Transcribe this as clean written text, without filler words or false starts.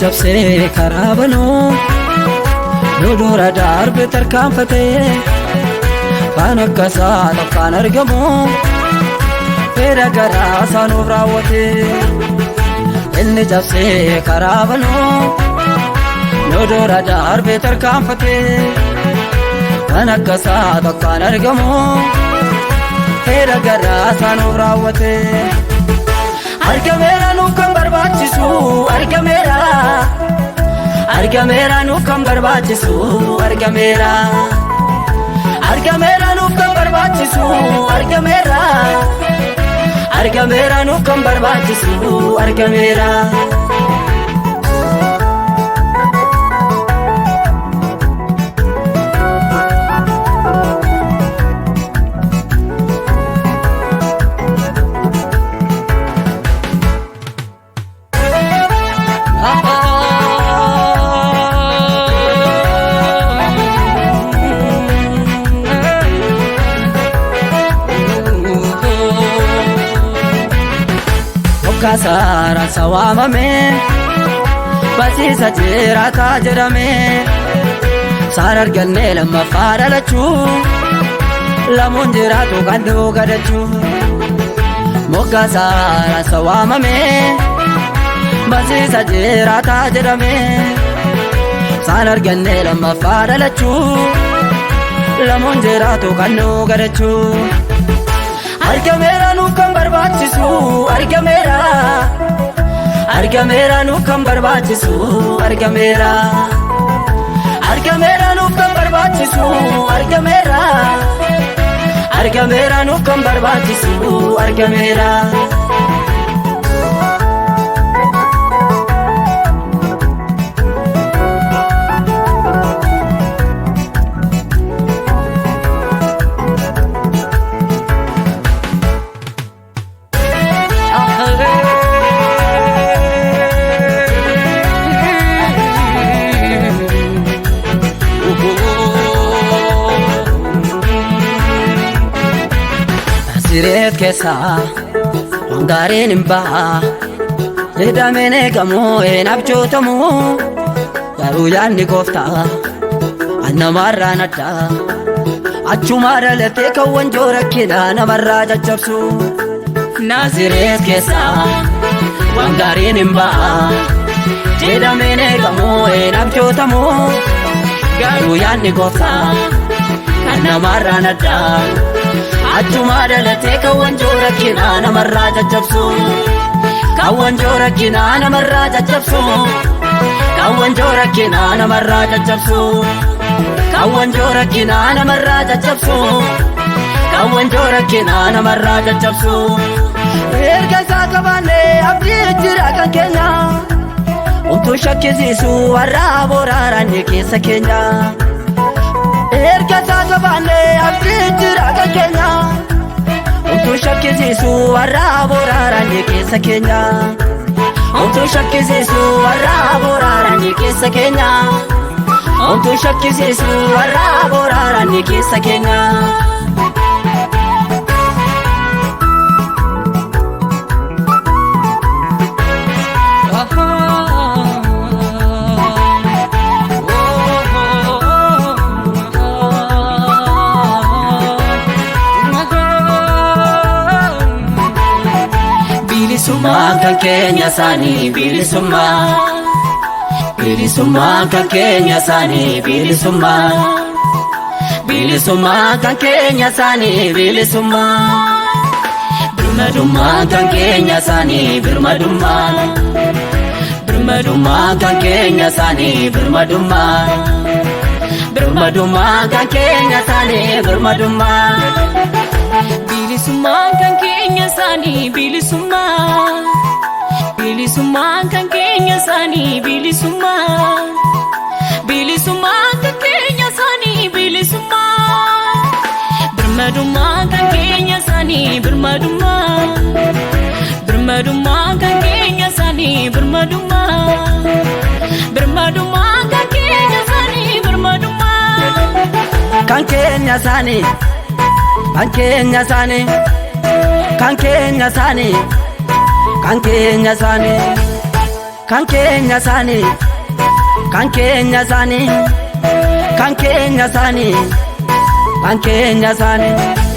jabsee karaa banuu nu dura darbe tarkaanfatee kan akkasaa tokkaan argamu fedha garaa isaanuuf raawwatee inni jabsee karaa banuu nu dura darbe tarkaanfatee kan akkasaa tokkaan argamu fedha garaa isaanuuf raawwatee argameera nu kan barbaachisu argameera nu kan barbaachisu argameera nu kan barbaachisu argameera nu kan barbaachisu argameera Kasara sawamame basisa jirata jedhame sarar ganne lamma faadalachu lamun jiratu gandu gadachu Kasara sawamame basisa jirata jedhame sarar ganne lamma faadalachu lamun jiratu gandu gadachu argameera nu kan barbaachisu argameera nu kan barbaachisu argameera nu kan barbaachisu argameera nu kan barbaachisu argameera Siret kesa Ongarin imba Jedamene gamu enabjotamu Garu yanni gofta Annamarra nadda Achumara lete kawan jorakina namarra jajjabsu Siret kesa Ongarin imba Jedamene gamu enabjotamu Garu yanni gofta Annamarra nadda Achuma dalate kawan jorakina namarra jajjabsu kawan jorakina namarra jajjabsu kawan jorakina namarra jajjabsu kawan jorakina namarra jajjabsu kawan jorakina namarra jajjabsu erga sakabane abdi jira kan kenya untu shakkisu warra borarani keessa kenya erga sakabane abdi jira kan kenya untu shakkisu warra borarani keessa kenya untu shakkisu warra borarani keessa kenya untu shakkisu warra borarani keessa kenya Kan Kenya sani bilisumma kan Kenya sani bilisumma kan Kenya sani bilisumma birmadumma kan Kenya sani birmadumma kan Kenya sani birmadumma kan Kenya sani birmadumma bilisumma kan Kenya sani bilisumma kan Kenya sani bilisumma kan Kenya sani bilisumma birmadumma kan Kenya sani birmadumma kan Kenya sani birmadumma kan Kenya sani birmadumma kan Kenya sani kan Kenya sani kan Kenya sani kan Kenya sani kan keenya isaanii kan keenya isaanii kan keenya isaanii kan keenya isaanii.